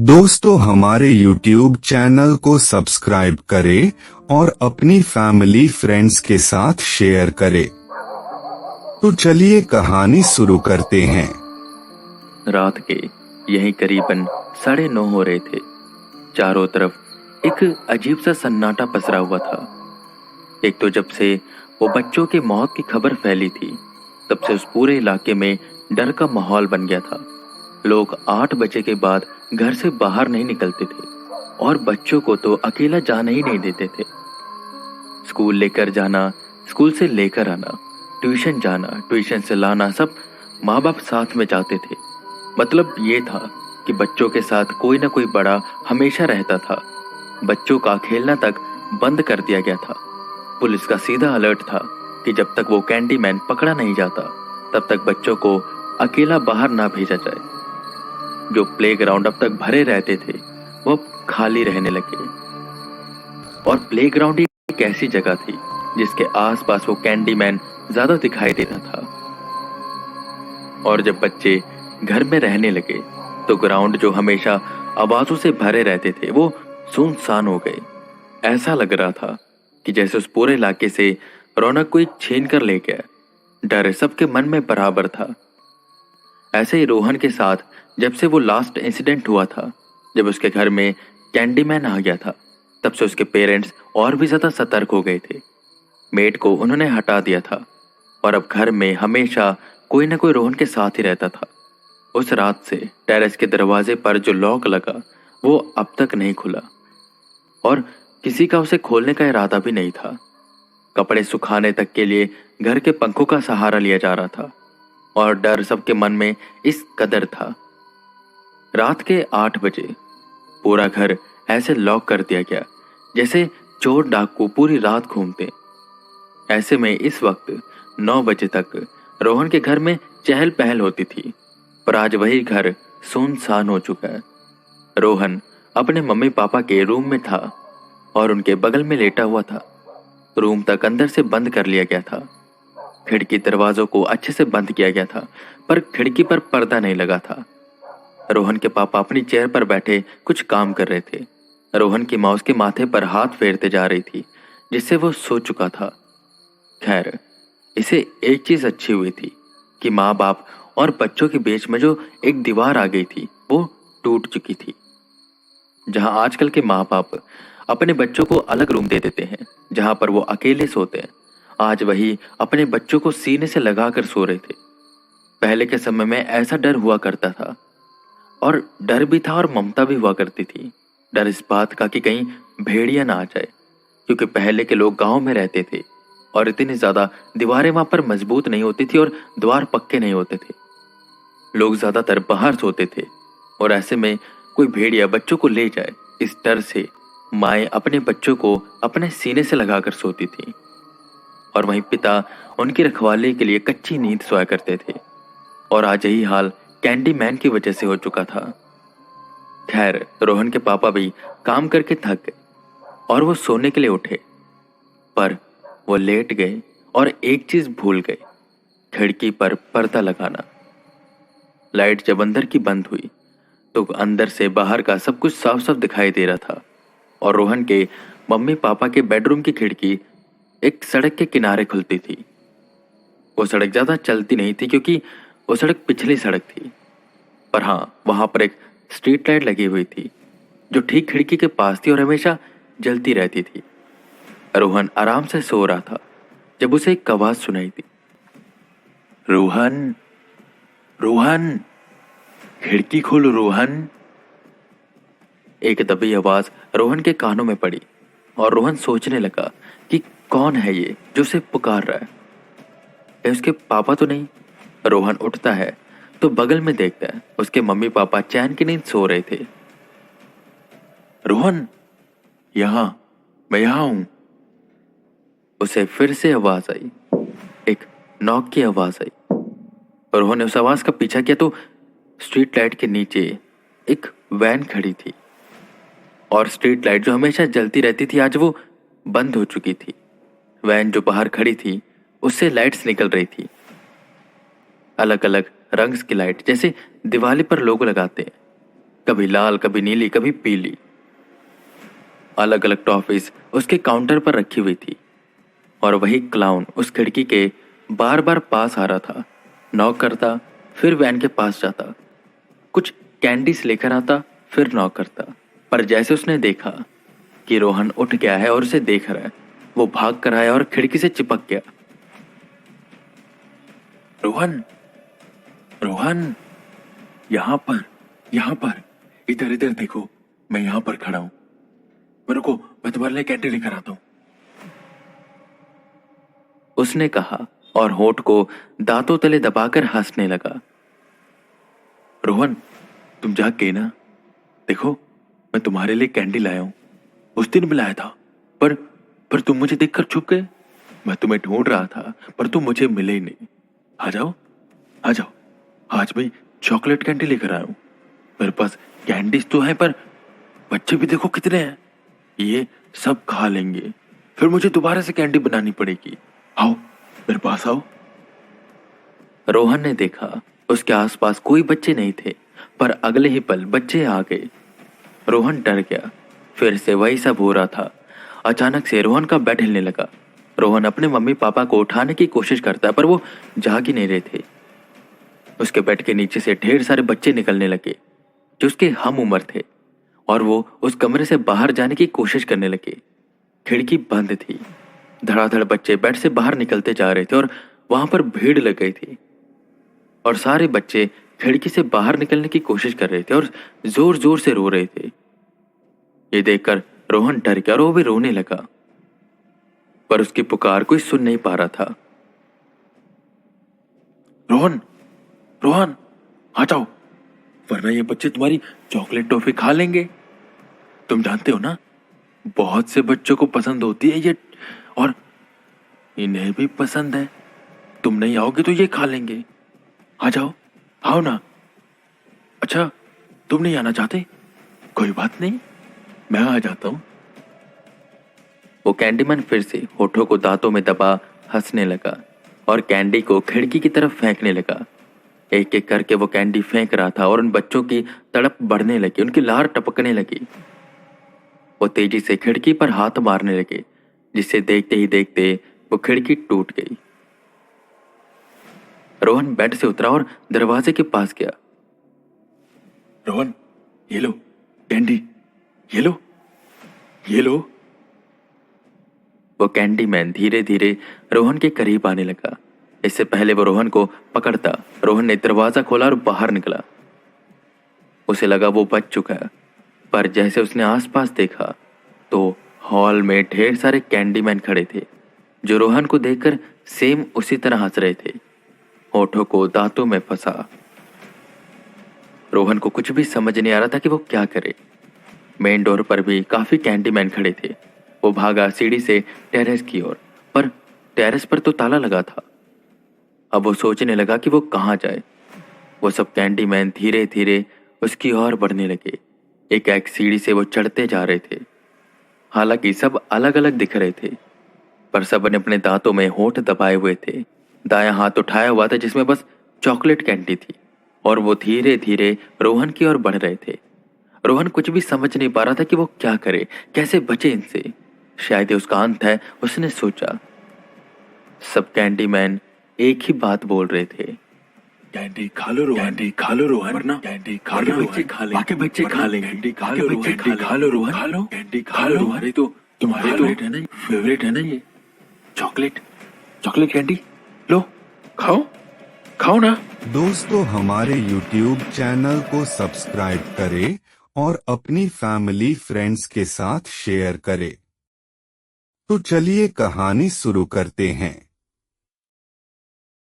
दोस्तों हमारे YouTube channel को सब्सक्राइब करें और अपनी फैमिली फ्रेंड्स के साथ शेयर करें। तो चलिए कहानी शुरू करते हैं। रात के यही करीबन 9:30 हो रहे थे। चारों तरफ एक अजीब सा सन्नाटा पसरा हुआ था। एक तो जब से वो बच्चों की मौत की खबर फैली थी तब से उस पूरे इलाके में डर का माहौल बन गया था। लोग 8 बजे के बाद घर से बाहर नहीं निकलते थे और बच्चों को तो अकेला जाने ही नहीं देते थे। स्कूल लेकर जाना, स्कूल से लेकर आना, ट्यूशन जाना, ट्यूशन से लाना, सब माँ बाप साथ में जाते थे। मतलब ये था कि बच्चों के साथ कोई ना कोई बड़ा हमेशा रहता था। बच्चों का खेलना तक बंद कर दिया गया था। पुलिस का सीधा अलर्ट था कि जब तक वो कैंडीमैन पकड़ा नहीं जाता तब तक बच्चों को अकेला बाहर ना भेजा जाए। जो प्लेग्राउंड अब तक भरे रहते थे वो अब खाली रहने लगे। और प्लेग्राउंड एक ऐसी जगह थी जिसके आसपास वो कैंडीमैन ज्यादा दिखाई देता था। और जब बच्चे घर में रहने लगे तो ग्राउंड जो हमेशा आवाजों से भरे रहते थे वो सुनसान हो गए। ऐसा लग रहा था कि जैसे उस पूरे इलाके से रौनक कोई छीन कर ले गया। डर सबके मन में बराबर था। ऐसे ही रोहन के साथ जब से वो लास्ट इंसिडेंट हुआ था, जब उसके घर में कैंडीमैन आ गया था, तब से उसके पेरेंट्स और भी ज्यादा सतर्क हो गए थे। मेड को उन्होंने हटा दिया था और अब घर में हमेशा कोई ना कोई रोहन के साथ ही रहता था। उस रात से टेरेस के दरवाजे पर जो लॉक लगा वो अब तक नहीं खुला और किसी का उसे खोलने का इरादा भी नहीं था। कपड़े सुखाने तक के लिए घर के पंखों का सहारा लिया जा रहा था और डर सबके मन में इस कदर था। रात के 8 बजे पूरा घर ऐसे लॉक कर दिया गया जैसे चोर डाकू पूरी रात घूमते। ऐसे में इस वक्त 9 बजे तक रोहन के घर में चहल पहल होती थी, पर आज वही घर सुनसान हो चुका है। रोहन अपने मम्मी पापा के रूम में था और उनके बगल में लेटा हुआ था। रूम तक अंदर से बंद कर लिया गया था। खिड़की दरवाजों को अच्छे से बंद किया गया था, पर खिड़की पर पर्दा नहीं लगा था। रोहन के पापा अपनी चेयर पर बैठे कुछ काम कर रहे थे। रोहन की माँ उसके माथे पर हाथ फेरते जा रही थी, जिससे वो सो चुका था। खैर, इसे एक चीज अच्छी हुई थी कि माँ बाप और बच्चों के बीच में जो एक दीवार आ गई थी वो टूट चुकी थी। जहां आजकल के माँ बाप अपने बच्चों को अलग रूम दे देते हैं जहां पर वो अकेले सोते हैं, आज वही अपने बच्चों को सीने से लगाकर सो रहे थे। पहले के समय में ऐसा डर हुआ करता था, और डर भी था और ममता भी हुआ करती थी। डर इस बात का कि कहीं भेड़िया ना आ जाए, क्योंकि पहले के लोग गांव में रहते थे और इतनी ज्यादा दीवारें वहां पर मजबूत नहीं होती थी और द्वार पक्के नहीं होते थे। लोग ज्यादातर बाहर सोते थे और ऐसे में कोई भेड़िया बच्चों को ले जाए, इस डर से माएं अपने बच्चों को अपने सीने से लगाकर सोती थी और वहीं पिता उनकी रखवाली के लिए कच्ची नींद सोया करते थे। और आज यही हाल कैंडीमैन की वजह से हो चुका था। खैर, रोहन के पापा भी काम करके थक गए और वो सोने के लिए उठे, पर वो लेट गए और एक चीज भूल गए, खिड़की पर पर्दा लगाना। लाइट जब अंदर की बंद हुई तो अंदर से बाहर का सब कुछ साफ साफ दिखाई दे रहा था और रोहन के मम्मी पापा के बेडरूम की खिड़की एक सड़क के किनारे खुलती थी। वो सड़क ज्यादा चलती नहीं थी क्योंकि वो सड़क पिछली सड़क थी, पर हाँ, वहां पर एक स्ट्रीट लाइट लगी हुई थी जो ठीक खिड़की के पास थी और हमेशा जलती रहती थी। रोहन आराम से सो रहा था जब उसे एक आवाज सुनाई दी, रोहन, रोहन, खिड़की खोलो रोहन। एक दबी आवाज रोहन के कानों में पड़ी और रोहन सोचने लगा कि कौन है ये जो उसे पुकार रहा है। ये उसके पापा तो नहीं। रोहन उठता है तो बगल में देखता है उसके मम्मी पापा चैन की नींद सो रहे थे। रोहन, यहां, मैं यहां हूं। उसे फिर से आवाज आई, एक नॉक की आवाज आई। रोहन ने उस आवाज का पीछा किया तो स्ट्रीट लाइट के नीचे एक वैन खड़ी थी और स्ट्रीट लाइट जो हमेशा जलती रहती थी आज वो बंद हो चुकी थी। वैन जो बाहर खड़ी थी उससे लाइट्स निकल रही थी, अलग अलग रंग की लाइट, जैसे दिवाली पर लोग लगाते हैं। कभी लाल, कभी नीली, कभी पीली। अलग अलग टॉफीज उसके काउंटर पर रखी हुई थी और वही क्लाउन उस खिड़की के बार बार पास आ रहा था। नॉक करता, फिर वैन के पास जाता, कुछ कैंडीज लेकर आता, फिर नॉक करता। पर जैसे उसने देखा कि रोहन उठ गया है और उसे देख रहा है, वो भाग कर आया और खिड़की से चिपक गया। रोहन, रोहन, यहाँ पर, इधर इधर देखो, मैं यहाँ पर खड़ा हूं। मेरे को, मैं तुम्हारे लिए कैंडी लेकर आता हूं, उसने कहा और होठ को दांतों तले दबाकर हंसने लगा। रोहन, तुम जाग गई ना? देखो, मैं तुम्हारे लिए कैंडी लाया हूं। उस दिन भी लाया था, पर तुम मुझे देखकर छुप गए। मैं तुम्हें ढूंढ रहा था, पर तुम मुझे मिले ही नहीं। आ जाओ, आ जाओ, आज मैं चॉकलेट कैंडी लेकर आया हूं। मेरे पास कैंडीज तो है, पर बच्चे भी देखो कितने हैं। ये सब खा लेंगे, फिर मुझे दोबारा से कैंडी बनानी पड़ेगी। आओ, मेरे पास आओ। रोहन ने देखा उसके आसपास कोई बच्चे नहीं थे, पर अगले ही पल बच्चे आ गए। रोहन डर गया, फिर से वही सब हो रहा था। अचानक से रोहन का बेड हिलने लगा। रोहन अपने मम्मी पापा को उठाने की कोशिश करता, पर वो जाग ही नहीं रहे थे। उसके बेड के नीचे से ढेर सारे बच्चे निकलने लगे जो उसके हम उम्र थे, और वो उस कमरे से बाहर जाने की कोशिश करने लगे। खिड़की बंद थी। धड़ाधड़ बच्चे बेड से बाहर निकलते जा रहे थे और वहां पर भीड़ लग गई थी, और सारे बच्चे खिड़की से बाहर निकलने की कोशिश कर रहे थे और जोर जोर से रो रहे थे। ये देखकर रोहन डर गया और वो भी रोने लगा, पर उसकी पुकार कोई सुन नहीं पा रहा था। रोहन, रोहन, आ जाओ, वरना ये बच्चे तुम्हारी चॉकलेट टॉफी खा लेंगे। तुम जानते हो ना, बहुत से बच्चों को पसंद होती है ये, और इन्हें भी पसंद है। तुम नहीं आओगे तो ये खा लेंगे। आ जाओ, आओ ना। अच्छा, तुम नहीं आना चाहते? कोई बात नहीं, मैं आ जाता हूं। वो कैंडीमैन फिर से होठों को दांतों में दबा हंसने लगा और कैंडी को खिड़की की तरफ फेंकने लगा। एक एक करके वो कैंडी फेंक रहा था और उन बच्चों की तड़प बढ़ने लगी, उनकी लार टपकने लगी। वो तेजी से खिड़की पर हाथ मारने लगे, जिसे देखते ही देखते वो खिड़की टूट गई। रोहन बेड से उतरा और दरवाजे के पास गया। रोहन, ये लो कैंडी, ये लो, ये लो। वो कैंडी मैन धीरे धीरे रोहन के करीब आने लगा। इससे पहले वो रोहन को पकड़ता, रोहन ने दरवाजा खोला और बाहर निकला। उसे लगा वो बच चुका है, पर जैसे उसने आसपास देखा तो हॉल में ढेर सारे कैंडी मैन खड़े थे, जो रोहन को देखकर सेम उसी तरह हंस रहे थे, होठों को दांतों में फंसा। रोहन को कुछ भी समझ नहीं आ रहा था कि वो क्या करे। मेन डोर पर भी काफी कैंडी मैन खड़े थे। वो भागा सीढ़ी से टेरेस की ओर, पर टेरेस पर तो ताला लगा था। अब वो सोचने लगा कि वो कहाँ जाए। वो सब कैंडी मैन धीरे धीरे उसकी ओर बढ़ने लगे। एक एक सीढ़ी से वो चढ़ते जा रहे थे। हालांकि सब अलग अलग दिख रहे थे, पर सब ने अपने दांतों में होठ दबाए हुए थे। दायां हाथ उठाया हुआ था जिसमें बस चॉकलेट कैंडी थी, और वो धीरे धीरे रोहन की ओर बढ़ रहे थे। रोहन कुछ भी समझ नहीं पा रहा था कि वो क्या करे, कैसे बचे इनसे। शायद ये उसका अंत है, उसने सोचा। सब कैंडी मैन एक ही बात बोल रहे थे, कैंडी खा लो रोहन, कैंडी खा लो रोहन, वरना कैंडी खा लो, बच्चे खा लेंगे, बाकी बच्चे खा लेंगे, कैंडी खा लो, बच्चे खा लो रोहन, खा लो, कैंडी खा लो। तुम्हारे तो फेवरेट है ना, फेवरेट है ना ये चॉकलेट, चॉकलेट कैंडी। लो, खाओ, खाओ ना। दोस्तों, हमारे YouTube चैनल को सब्सक्राइब करें और अपनी फैमिली फ्रेंड्स के साथ शेयर करें। तो चलिए कहानी शुरू करते हैं।